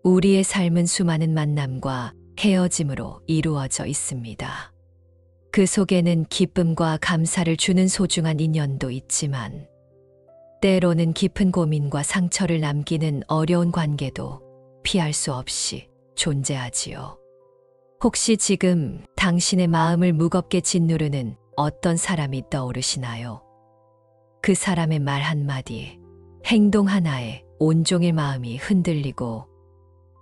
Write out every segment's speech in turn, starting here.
우리의 삶은 수많은 만남과 헤어짐으로 이루어져 있습니다. 그 속에는 기쁨과 감사를 주는 소중한 인연도 있지만 때로는 깊은 고민과 상처를 남기는 어려운 관계도 피할 수 없이 존재하지요. 혹시 지금 당신의 마음을 무겁게 짓누르는 어떤 사람이 떠오르시나요? 그 사람의 말 한마디, 행동 하나에 온종일 마음이 흔들리고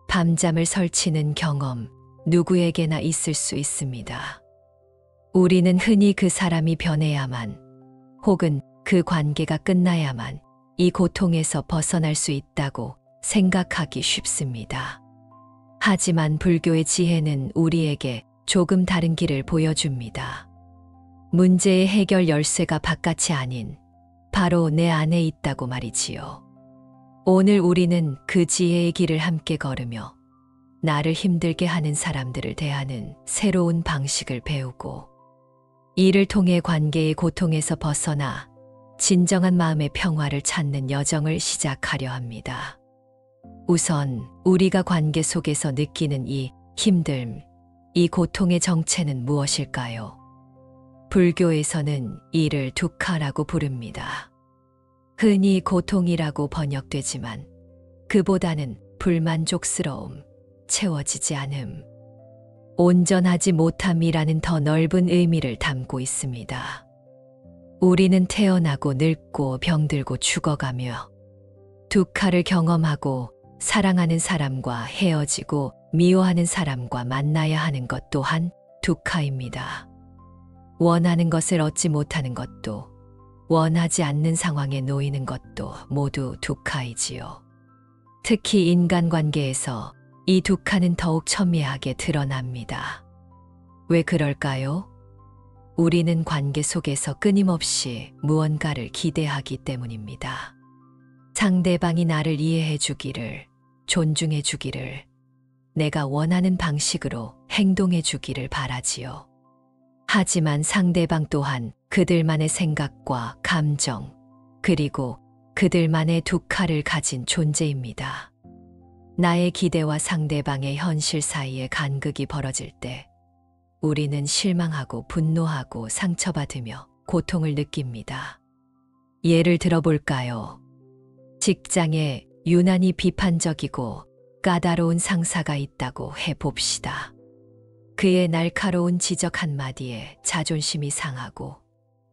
밤잠을 설치는 경험 누구에게나 있을 수 있습니다. 우리는 흔히 그 사람이 변해야만 혹은 그 관계가 끝나야만 이 고통에서 벗어날 수 있다고 생각하기 쉽습니다. 하지만 불교의 지혜는 우리에게 조금 다른 길을 보여줍니다. 문제의 해결 열쇠가 바깥이 아닌 바로 내 안에 있다고 말이지요. 오늘 우리는 그 지혜의 길을 함께 걸으며 나를 힘들게 하는 사람들을 대하는 새로운 방식을 배우고 이를 통해 관계의 고통에서 벗어나 진정한 마음의 평화를 찾는 여정을 시작하려 합니다. 우선 우리가 관계 속에서 느끼는 이 힘듦, 이 고통의 정체는 무엇일까요? 불교에서는 이를 두카라고 부릅니다. 흔히 고통이라고 번역되지만 그보다는 불만족스러움, 채워지지 않음, 온전하지 못함이라는 더 넓은 의미를 담고 있습니다. 우리는 태어나고 늙고 병들고 죽어가며 두카를 경험하고 사랑하는 사람과 헤어지고 미워하는 사람과 만나야 하는 것 또한 두카입니다. 원하는 것을 얻지 못하는 것도 원하지 않는 상황에 놓이는 것도 모두 두카이지요. 특히 인간관계에서 이 두카는 더욱 첨예하게 드러납니다. 왜 그럴까요? 우리는 관계 속에서 끊임없이 무언가를 기대하기 때문입니다. 상대방이 나를 이해해 주기를, 존중해 주기를, 내가 원하는 방식으로 행동해 주기를 바라지요. 하지만 상대방 또한 그들만의 생각과 감정, 그리고 그들만의 두카를 가진 존재입니다. 나의 기대와 상대방의 현실 사이에 간극이 벌어질 때 우리는 실망하고 분노하고 상처받으며 고통을 느낍니다. 예를 들어볼까요? 직장에 유난히 비판적이고 까다로운 상사가 있다고 해봅시다. 그의 날카로운 지적 한마디에 자존심이 상하고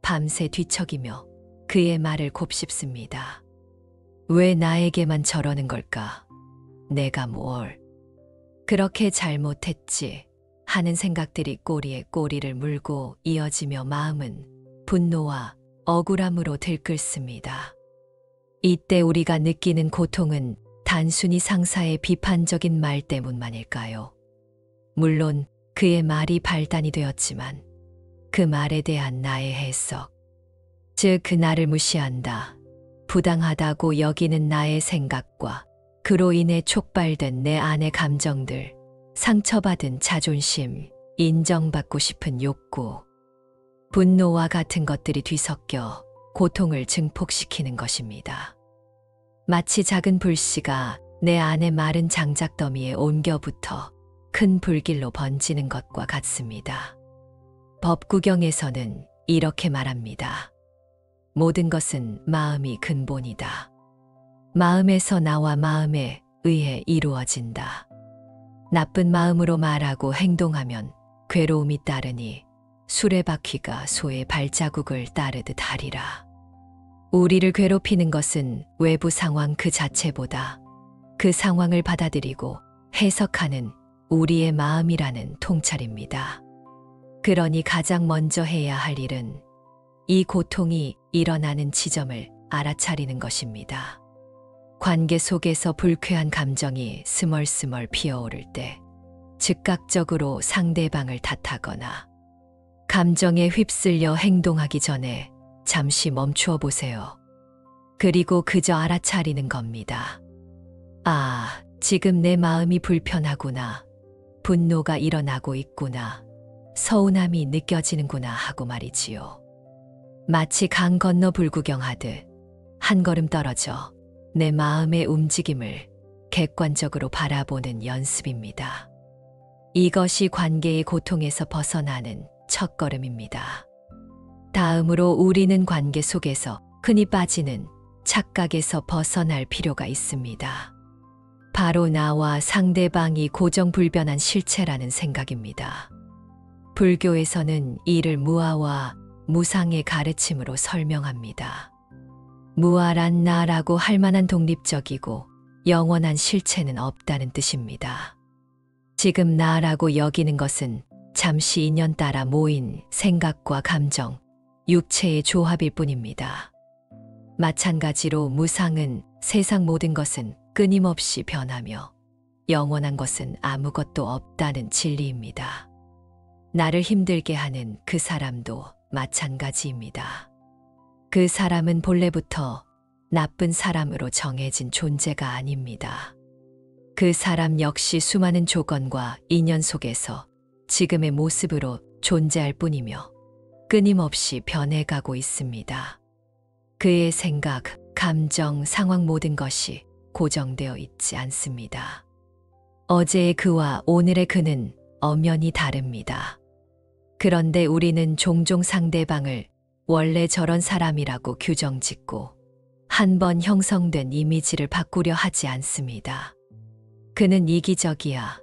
밤새 뒤척이며 그의 말을 곱씹습니다. 왜 나에게만 저러는 걸까? 내가 뭘 그렇게 잘못했지 하는 생각들이 꼬리에 꼬리를 물고 이어지며 마음은 분노와 억울함으로 들끓습니다. 이때 우리가 느끼는 고통은 단순히 상사의 비판적인 말 때문만일까요? 물론 그의 말이 발단이 되었지만 그 말에 대한 나의 해석, 즉 그 나를 무시한다, 부당하다고 여기는 나의 생각과 그로 인해 촉발된 내 안의 감정들, 상처받은 자존심, 인정받고 싶은 욕구, 분노와 같은 것들이 뒤섞여 고통을 증폭시키는 것입니다. 마치 작은 불씨가 내 안의 마른 장작더미에 옮겨붙어 큰 불길로 번지는 것과 같습니다. 법구경에서는 이렇게 말합니다. 모든 것은 마음이 근본이다. 마음에서 나와 마음에 의해 이루어진다. 나쁜 마음으로 말하고 행동하면 괴로움이 따르니 수레바퀴가 소의 발자국을 따르듯 하리라. 우리를 괴롭히는 것은 외부 상황 그 자체보다 그 상황을 받아들이고 해석하는 우리의 마음이라는 통찰입니다. 그러니 가장 먼저 해야 할 일은 이 고통이 일어나는 지점을 알아차리는 것입니다. 관계 속에서 불쾌한 감정이 스멀스멀 피어오를 때 즉각적으로 상대방을 탓하거나 감정에 휩쓸려 행동하기 전에 잠시 멈추어 보세요. 그리고 그저 알아차리는 겁니다. 아, 지금 내 마음이 불편하구나. 분노가 일어나고 있구나. 서운함이 느껴지는구나 하고 말이지요. 마치 강 건너 불구경하듯 한 걸음 떨어져 내 마음의 움직임을 객관적으로 바라보는 연습입니다. 이것이 관계의 고통에서 벗어나는 첫걸음입니다. 다음으로 우리는 관계 속에서 흔히 빠지는 착각에서 벗어날 필요가 있습니다. 바로 나와 상대방이 고정불변한 실체라는 생각입니다. 불교에서는 이를 무아와 무상의 가르침으로 설명합니다. 무아란 나라고 할 만한 독립적이고 영원한 실체는 없다는 뜻입니다. 지금 나라고 여기는 것은 잠시 인연 따라 모인 생각과 감정, 육체의 조합일 뿐입니다. 마찬가지로 무상은 세상 모든 것은 끊임없이 변하며 영원한 것은 아무것도 없다는 진리입니다. 나를 힘들게 하는 그 사람도 마찬가지입니다. 그 사람은 본래부터 나쁜 사람으로 정해진 존재가 아닙니다. 그 사람 역시 수많은 조건과 인연 속에서 지금의 모습으로 존재할 뿐이며 끊임없이 변해가고 있습니다. 그의 생각, 감정, 상황 모든 것이 고정되어 있지 않습니다. 어제의 그와 오늘의 그는 엄연히 다릅니다. 그런데 우리는 종종 상대방을 원래 저런 사람이라고 규정짓고 한 번 형성된 이미지를 바꾸려 하지 않습니다. 그는 이기적이야.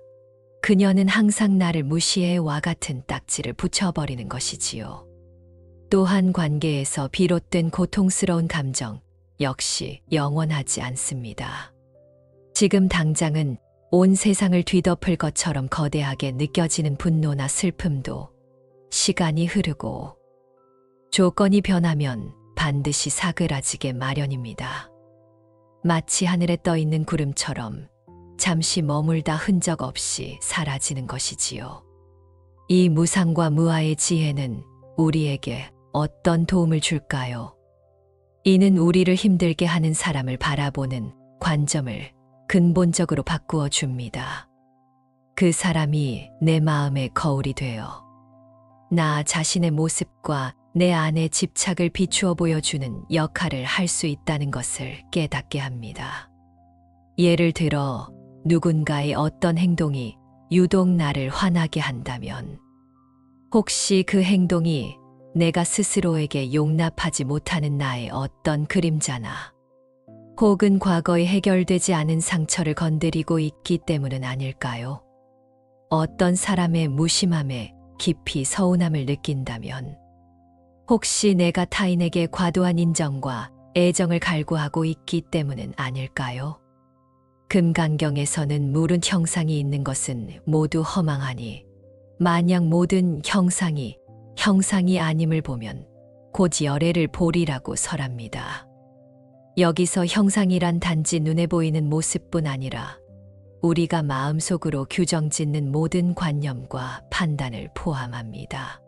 그녀는 항상 나를 무시해와 같은 딱지를 붙여버리는 것이지요. 또한 관계에서 비롯된 고통스러운 감정 역시 영원하지 않습니다. 지금 당장은 온 세상을 뒤덮을 것처럼 거대하게 느껴지는 분노나 슬픔도 시간이 흐르고 조건이 변하면 반드시 사그라지게 마련입니다. 마치 하늘에 떠 있는 구름처럼 잠시 머물다 흔적 없이 사라지는 것이지요. 이 무상과 무아의 지혜는 우리에게 어떤 도움을 줄까요? 이는 우리를 힘들게 하는 사람을 바라보는 관점을 근본적으로 바꾸어 줍니다. 그 사람이 내 마음의 거울이 되어 나 자신의 모습과 내 안의 집착을 비추어 보여주는 역할을 할 수 있다는 것을 깨닫게 합니다. 예를 들어 누군가의 어떤 행동이 유독 나를 화나게 한다면 혹시 그 행동이 내가 스스로에게 용납하지 못하는 나의 어떤 그림자나 혹은 과거에 해결되지 않은 상처를 건드리고 있기 때문은 아닐까요? 어떤 사람의 무심함에 깊이 서운함을 느낀다면 혹시 내가 타인에게 과도한 인정과 애정을 갈구하고 있기 때문은 아닐까요? 금강경에서는 물은 형상이 있는 것은 모두 허망하니 만약 모든 형상이 아님을 보면 곧 열애를 보리라고 설합니다. 여기서 형상이란 단지 눈에 보이는 모습뿐 아니라 우리가 마음속으로 규정짓는 모든 관념과 판단을 포함합니다.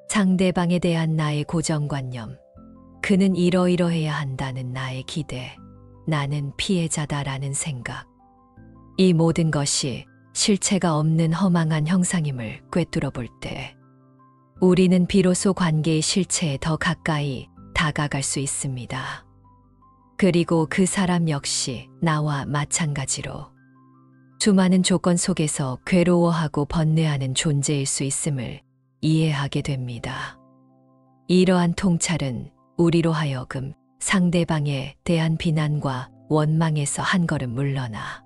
상대방에 대한 나의 고정관념, 그는 이러이러해야 한다는 나의 기대, 나는 피해자다라는 생각. 이 모든 것이 실체가 없는 허망한 형상임을 꿰뚫어 볼 때 우리는 비로소 관계의 실체에 더 가까이 다가갈 수 있습니다. 그리고 그 사람 역시 나와 마찬가지로 수많은 조건 속에서 괴로워하고 번뇌하는 존재일 수 있음을 이해하게 됩니다. 이러한 통찰은 우리로 하여금 상대방에 대한 비난과 원망에서 한 걸음 물러나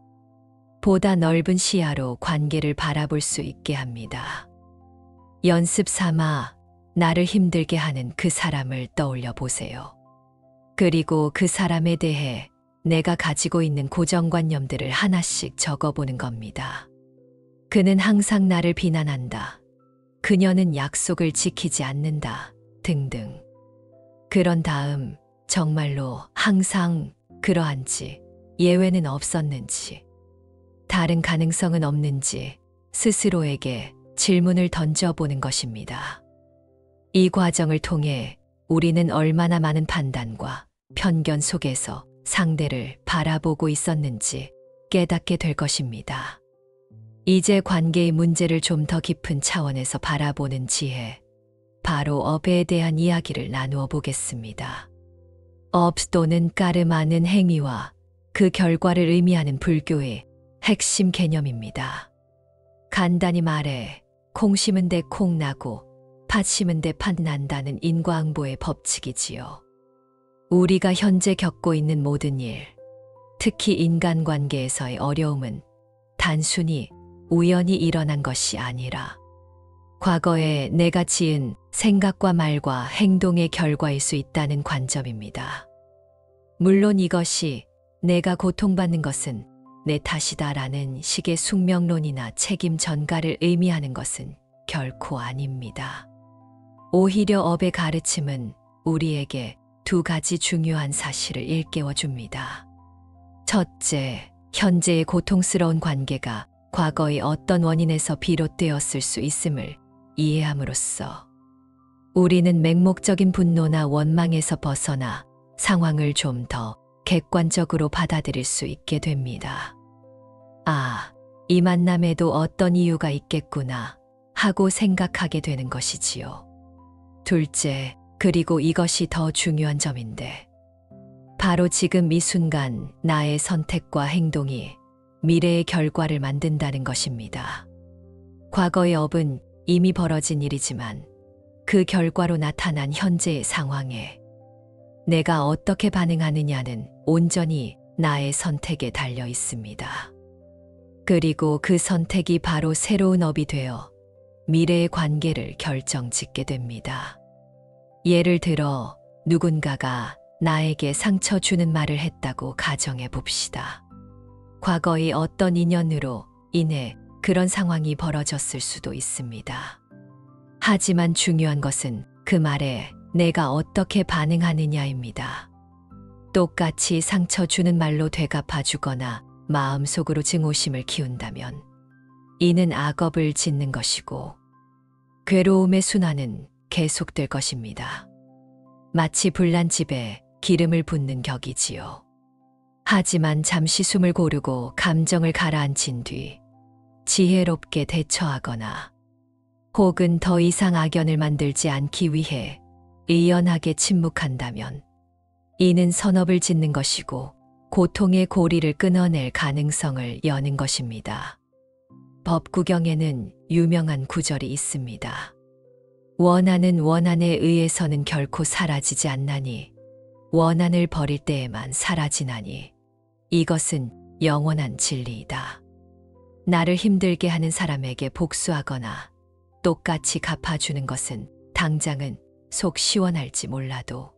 보다 넓은 시야로 관계를 바라볼 수 있게 합니다. 연습 삼아 나를 힘들게 하는 그 사람을 떠올려 보세요. 그리고 그 사람에 대해 내가 가지고 있는 고정관념들을 하나씩 적어보는 겁니다. 그는 항상 나를 비난한다. 그녀는 약속을 지키지 않는다. 등등. 그런 다음 정말로 항상 그러한지 예외는 없었는지 다른 가능성은 없는지 스스로에게 질문을 던져보는 것입니다. 이 과정을 통해 우리는 얼마나 많은 판단과 편견 속에서 상대를 바라보고 있었는지 깨닫게 될 것입니다. 이제 관계의 문제를 좀 더 깊은 차원에서 바라보는 지혜, 바로 업에 대한 이야기를 나누어 보겠습니다. 업 또는 까르마는 행위와 그 결과를 의미하는 불교의 핵심 개념입니다. 간단히 말해 콩 심은 데 콩 나고 팥 심은 데 팥 난다는 인과응보의 법칙이지요. 우리가 현재 겪고 있는 모든 일, 특히 인간관계에서의 어려움은 단순히 우연히 일어난 것이 아니라 과거에 내가 지은 생각과 말과 행동의 결과일 수 있다는 관점입니다. 물론 이것이 내가 고통받는 것은 내 탓이다라는 식의 숙명론이나 책임 전가를 의미하는 것은 결코 아닙니다. 오히려 업의 가르침은 우리에게 두 가지 중요한 사실을 일깨워 줍니다. 첫째, 현재의 고통스러운 관계가 과거의 어떤 원인에서 비롯되었을 수 있음을 이해함으로써 우리는 맹목적인 분노나 원망에서 벗어나 상황을 좀 더 객관적으로 받아들일 수 있게 됩니다. 아, 이 만남에도 어떤 이유가 있겠구나 하고 생각하게 되는 것이지요. 둘째, 그리고 이것이 더 중요한 점인데, 바로 지금 이 순간 나의 선택과 행동이 미래의 결과를 만든다는 것입니다. 과거의 업은 이미 벌어진 일이지만 그 결과로 나타난 현재의 상황에 내가 어떻게 반응하느냐는 온전히 나의 선택에 달려 있습니다. 그리고 그 선택이 바로 새로운 업이 되어 미래의 관계를 결정짓게 됩니다. 예를 들어 누군가가 나에게 상처 주는 말을 했다고 가정해 봅시다. 과거의 어떤 인연으로 인해 그런 상황이 벌어졌을 수도 있습니다. 하지만 중요한 것은 그 말에 내가 어떻게 반응하느냐입니다. 똑같이 상처 주는 말로 되갚아주거나 마음속으로 증오심을 키운다면 이는 악업을 짓는 것이고 괴로움의 순환은 계속될 것입니다. 마치 불난 집에 기름을 붓는 격이지요. 하지만 잠시 숨을 고르고 감정을 가라앉힌 뒤 지혜롭게 대처하거나 혹은 더 이상 악연을 만들지 않기 위해 의연하게 침묵한다면 이는 선업을 짓는 것이고 고통의 고리를 끊어낼 가능성을 여는 것입니다. 법구경에는 유명한 구절이 있습니다. 원한은 원한에 의해서는 결코 사라지지 않나니 원한을 버릴 때에만 사라지나니 이것은 영원한 진리이다. 나를 힘들게 하는 사람에게 복수하거나 똑같이 갚아주는 것은 당장은 속 시원할지 몰라도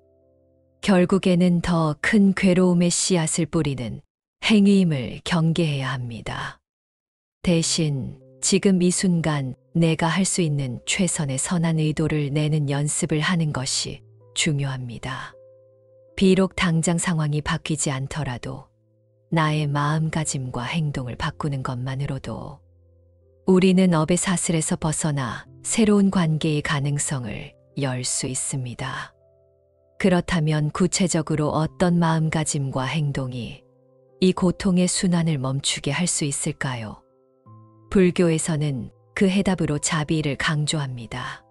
결국에는 더 큰 괴로움의 씨앗을 뿌리는 행위임을 경계해야 합니다. 대신 지금 이 순간 내가 할 수 있는 최선의 선한 의도를 내는 연습을 하는 것이 중요합니다. 비록 당장 상황이 바뀌지 않더라도 나의 마음가짐과 행동을 바꾸는 것만으로도 우리는 업의 사슬에서 벗어나 새로운 관계의 가능성을 열 수 있습니다. 그렇다면 구체적으로 어떤 마음가짐과 행동이 이 고통의 순환을 멈추게 할 수 있을까요? 불교에서는 그 해답으로 자비를 강조합니다.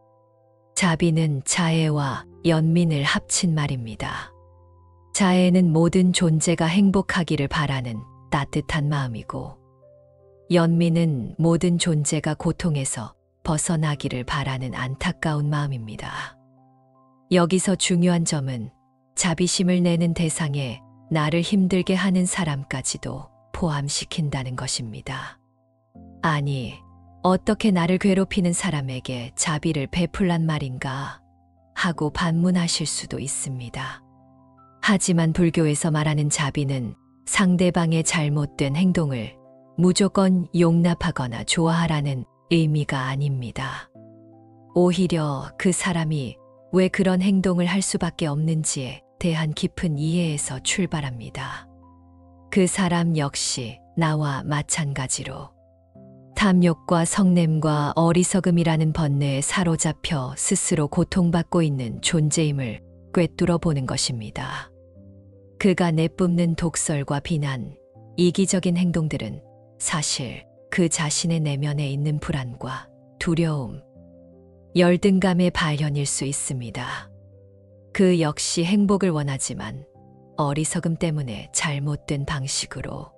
자비는 자애와 연민을 합친 말입니다. 자애는 모든 존재가 행복하기를 바라는 따뜻한 마음이고, 연민은 모든 존재가 고통에서 벗어나기를 바라는 안타까운 마음입니다. 여기서 중요한 점은 자비심을 내는 대상에 나를 힘들게 하는 사람까지도 포함시킨다는 것입니다. 아니, 어떻게 나를 괴롭히는 사람에게 자비를 베풀란 말인가 하고 반문하실 수도 있습니다. 하지만 불교에서 말하는 자비는 상대방의 잘못된 행동을 무조건 용납하거나 좋아하라는 의미가 아닙니다. 오히려 그 사람이 왜 그런 행동을 할 수밖에 없는지에 대한 깊은 이해에서 출발합니다. 그 사람 역시 나와 마찬가지로 탐욕과 성냄과 어리석음이라는 번뇌에 사로잡혀 스스로 고통받고 있는 존재임을 꿰뚫어 보는 것입니다. 그가 내뿜는 독설과 비난, 이기적인 행동들은 사실 그 자신의 내면에 있는 불안과 두려움, 열등감의 발현일 수 있습니다. 그 역시 행복을 원하지만 어리석음 때문에 잘못된 방식으로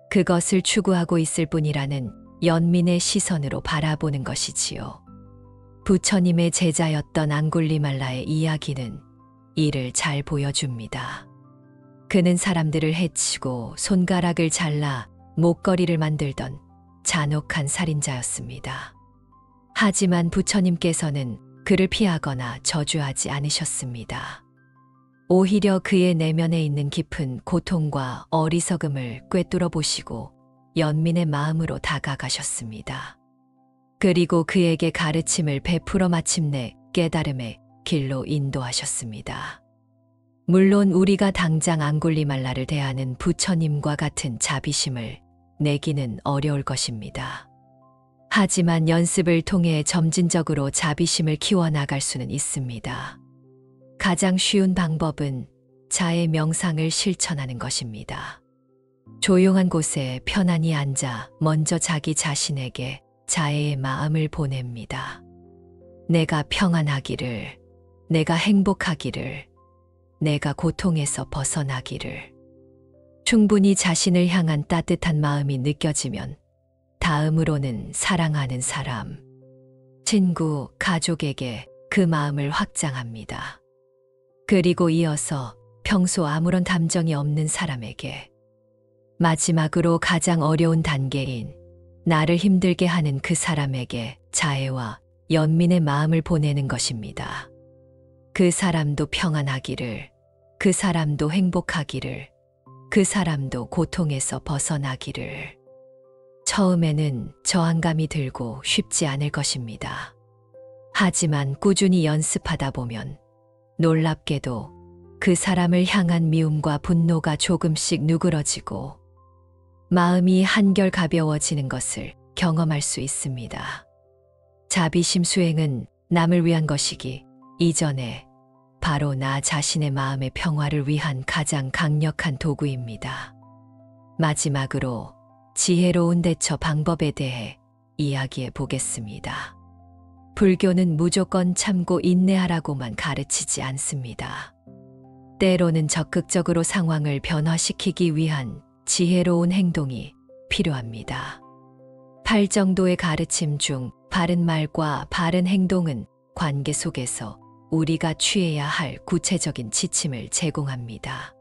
그것을 추구하고 있을 뿐이라는 연민의 시선으로 바라보는 것이지요. 부처님의 제자였던 앙굴리말라의 이야기는 이를 잘 보여줍니다. 그는 사람들을 해치고 손가락을 잘라 목걸이를 만들던 잔혹한 살인자였습니다. 하지만 부처님께서는 그를 피하거나 저주하지 않으셨습니다. 오히려 그의 내면에 있는 깊은 고통과 어리석음을 꿰뚫어 보시고 연민의 마음으로 다가가셨습니다. 그리고 그에게 가르침을 베풀어 마침내 깨달음의 길로 인도하셨습니다. 물론 우리가 당장 앙굴리말라를 대하는 부처님과 같은 자비심을 내기는 어려울 것입니다. 하지만 연습을 통해 점진적으로 자비심을 키워나갈 수는 있습니다. 가장 쉬운 방법은 자의 명상을 실천하는 것입니다. 조용한 곳에 편안히 앉아 먼저 자기 자신에게 자애의 마음을 보냅니다. 내가 평안하기를, 내가 행복하기를, 내가 고통에서 벗어나기를. 충분히 자신을 향한 따뜻한 마음이 느껴지면 다음으로는 사랑하는 사람, 친구, 가족에게 그 마음을 확장합니다. 그리고 이어서 평소 아무런 감정이 없는 사람에게, 마지막으로 가장 어려운 단계인 나를 힘들게 하는 그 사람에게 자애와 연민의 마음을 보내는 것입니다. 그 사람도 평안하기를, 그 사람도 행복하기를, 그 사람도 고통에서 벗어나기를. 처음에는 저항감이 들고 쉽지 않을 것입니다. 하지만 꾸준히 연습하다 보면 놀랍게도 그 사람을 향한 미움과 분노가 조금씩 누그러지고 마음이 한결 가벼워지는 것을 경험할 수 있습니다. 자비심 수행은 남을 위한 것이기 이전에 바로 나 자신의 마음의 평화를 위한 가장 강력한 도구입니다. 마지막으로 지혜로운 대처 방법에 대해 이야기해 보겠습니다. 불교는 무조건 참고 인내하라고만 가르치지 않습니다. 때로는 적극적으로 상황을 변화시키기 위한 지혜로운 행동이 필요합니다. 8정도의 가르침 중 바른 말과 바른 행동은 관계 속에서 우리가 취해야 할 구체적인 지침을 제공합니다.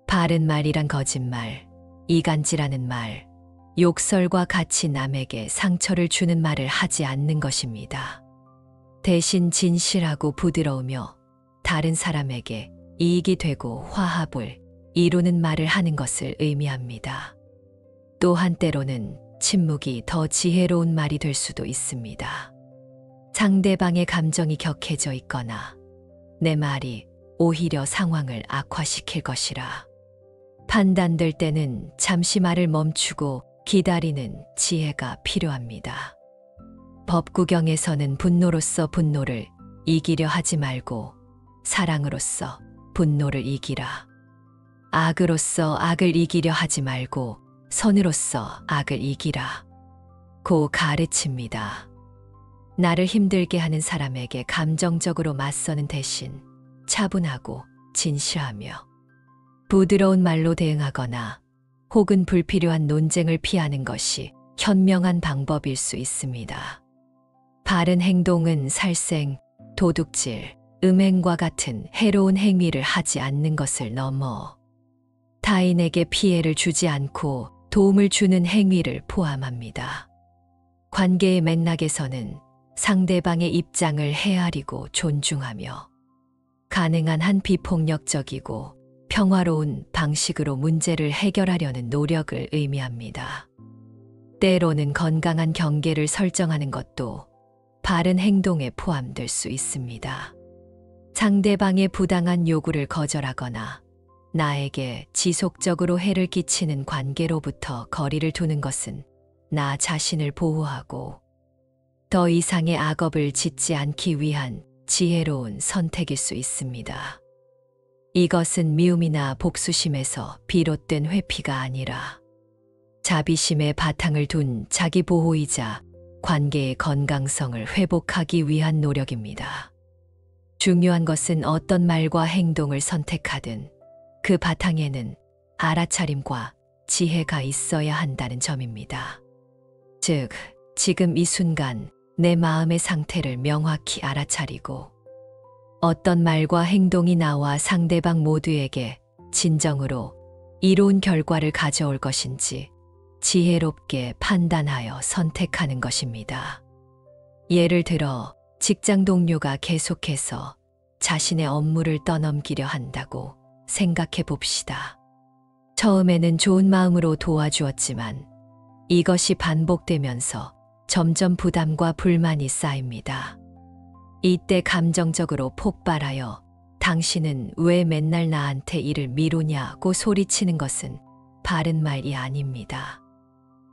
바른 말이란 거짓말, 이간질하는 말, 욕설과 같이 남에게 상처를 주는 말을 하지 않는 것입니다. 대신 진실하고 부드러우며 다른 사람에게 이익이 되고 화합을 이루는 말을 하는 것을 의미합니다. 또한 때로는 침묵이 더 지혜로운 말이 될 수도 있습니다. 상대방의 감정이 격해져 있거나 내 말이 오히려 상황을 악화시킬 것이라 판단될 때는 잠시 말을 멈추고 기다리는 지혜가 필요합니다. 법구경에서는 분노로서 분노를 이기려 하지 말고 사랑으로서 분노를 이기라. 악으로서 악을 이기려 하지 말고 선으로서 악을 이기라. 고 가르칩니다. 나를 힘들게 하는 사람에게 감정적으로 맞서는 대신 차분하고 진실하며 부드러운 말로 대응하거나 혹은 불필요한 논쟁을 피하는 것이 현명한 방법일 수 있습니다. 바른 행동은 살생, 도둑질, 음행과 같은 해로운 행위를 하지 않는 것을 넘어 타인에게 피해를 주지 않고 도움을 주는 행위를 포함합니다. 관계의 맥락에서는 상대방의 입장을 헤아리고 존중하며 가능한 한 비폭력적이고 평화로운 방식으로 문제를 해결하려는 노력을 의미합니다. 때로는 건강한 경계를 설정하는 것도 바른 행동에 포함될 수 있습니다. 상대방의 부당한 요구를 거절하거나 나에게 지속적으로 해를 끼치는 관계로부터 거리를 두는 것은 나 자신을 보호하고 더 이상의 악업을 짓지 않기 위한 지혜로운 선택일 수 있습니다. 이것은 미움이나 복수심에서 비롯된 회피가 아니라 자비심의 바탕을 둔 자기 보호이자 관계의 건강성을 회복하기 위한 노력입니다. 중요한 것은 어떤 말과 행동을 선택하든 그 바탕에는 알아차림과 지혜가 있어야 한다는 점입니다. 즉, 지금 이 순간 내 마음의 상태를 명확히 알아차리고 어떤 말과 행동이 나와 상대방 모두에게 진정으로 이로운 결과를 가져올 것인지 지혜롭게 판단하여 선택하는 것입니다. 예를 들어 직장 동료가 계속해서 자신의 업무를 떠넘기려 한다고 생각해 봅시다. 처음에는 좋은 마음으로 도와주었지만 이것이 반복되면서 점점 부담과 불만이 쌓입니다. 이때 감정적으로 폭발하여 당신은 왜 맨날 나한테 일을 미루냐고 소리치는 것은 바른 말이 아닙니다.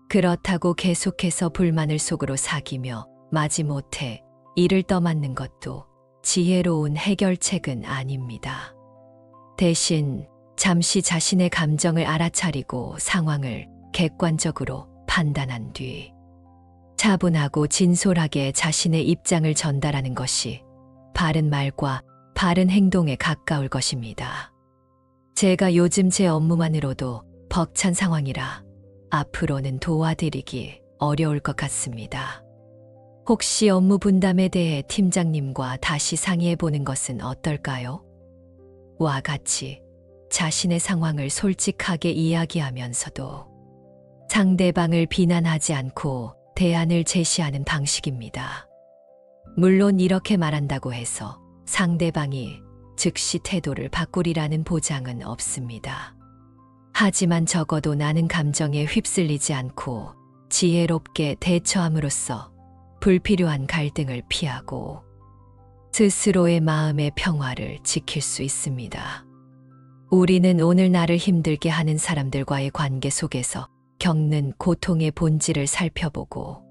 그렇다고 계속해서 불만을 속으로 사귀며 마지못해 일을 떠맡는 것도 지혜로운 해결책은 아닙니다. 대신 잠시 자신의 감정을 알아차리고 상황을 객관적으로 판단한 뒤 차분하고 진솔하게 자신의 입장을 전달하는 것이 바른 말과 바른 행동에 가까울 것입니다. 제가 요즘 제 업무만으로도 벅찬 상황이라 앞으로는 도와드리기 어려울 것 같습니다. 혹시 업무 분담에 대해 팀장님과 다시 상의해 보는 것은 어떨까요? 와 같이 자신의 상황을 솔직하게 이야기하면서도 상대방을 비난하지 않고 대안을 제시하는 방식입니다. 물론 이렇게 말한다고 해서 상대방이 즉시 태도를 바꾸리라는 보장은 없습니다. 하지만 적어도 나는 감정에 휩쓸리지 않고 지혜롭게 대처함으로써 불필요한 갈등을 피하고 스스로의 마음의 평화를 지킬 수 있습니다. 우리는 오늘 나를 힘들게 하는 사람들과의 관계 속에서 겪는 고통의 본질을 살펴보고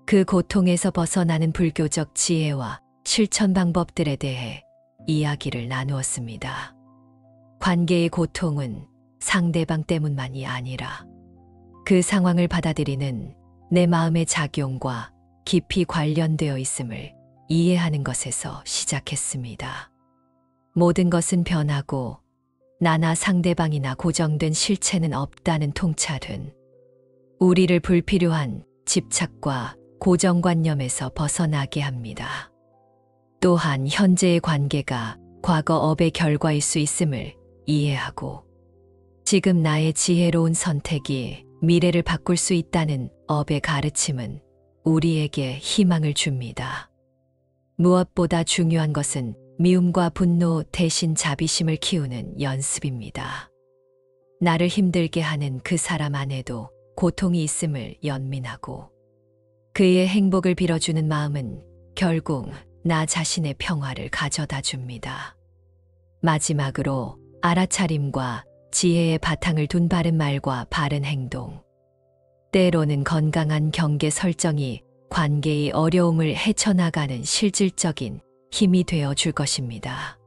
그 고통에서 벗어나는 불교적 지혜와 실천 방법들에 대해 이야기를 나누었습니다. 관계의 고통은 상대방 때문만이 아니라 그 상황을 받아들이는 내 마음의 작용과 깊이 관련되어 있음을 이해하는 것에서 시작했습니다. 모든 것은 변하고 나나 상대방이나 고정된 실체는 없다는 통찰은 우리를 불필요한 집착과 고정관념에서 벗어나게 합니다. 또한 현재의 관계가 과거 업의 결과일 수 있음을 이해하고 지금 나의 지혜로운 선택이 미래를 바꿀 수 있다는 업의 가르침은 우리에게 희망을 줍니다. 무엇보다 중요한 것은 미움과 분노 대신 자비심을 키우는 연습입니다. 나를 힘들게 하는 그 사람 안에도 고통이 있음을 연민하고 그의 행복을 빌어주는 마음은 결국 나 자신의 평화를 가져다 줍니다. 마지막으로 알아차림과 지혜의 바탕을 둔 바른 말과 바른 행동. 때로는 건강한 경계 설정이 관계의 어려움을 헤쳐나가는 실질적인 힘이 되어 줄 것입니다.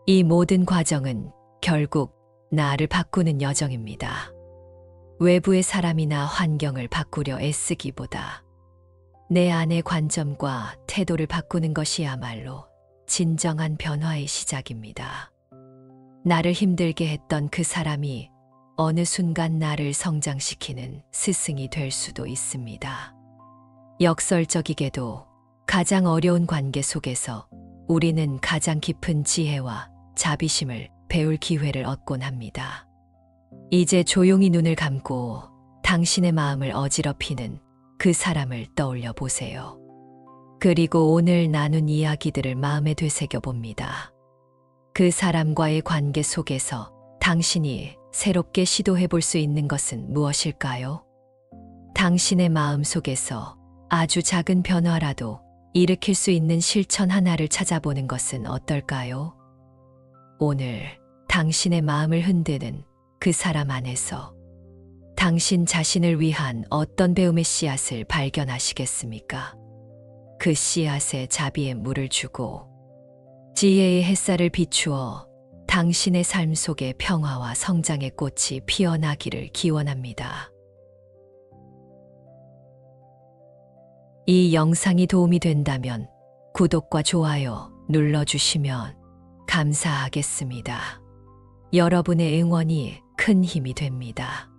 이 모든 과정은 결국 나를 바꾸는 여정입니다. 외부의 사람이나 환경을 바꾸려 애쓰기보다 내 안의 관점과 태도를 바꾸는 것이야말로 진정한 변화의 시작입니다. 나를 힘들게 했던 그 사람이 어느 순간 나를 성장시키는 스승이 될 수도 있습니다. 역설적이게도 가장 어려운 관계 속에서 우리는 가장 깊은 지혜와 자비심을 배울 기회를 얻곤 합니다. 이제 조용히 눈을 감고 당신의 마음을 어지럽히는 그 사람을 떠올려 보세요. 그리고 오늘 나눈 이야기들을 마음에 되새겨 봅니다. 그 사람과의 관계 속에서 당신이 새롭게 시도해 볼 수 있는 것은 무엇일까요? 당신의 마음 속에서 아주 작은 변화라도 일으킬 수 있는 실천 하나를 찾아보는 것은 어떨까요? 오늘 당신의 마음을 흔드는 그 사람 안에서 당신 자신을 위한 어떤 배움의 씨앗을 발견하시겠습니까? 그 씨앗에 자비의 물을 주고 지혜의 햇살을 비추어 당신의 삶 속에 평화와 성장의 꽃이 피어나기를 기원합니다. 이 영상이 도움이 된다면 구독과 좋아요 눌러주시면 감사하겠습니다. 여러분의 응원이 큰 힘이 됩니다.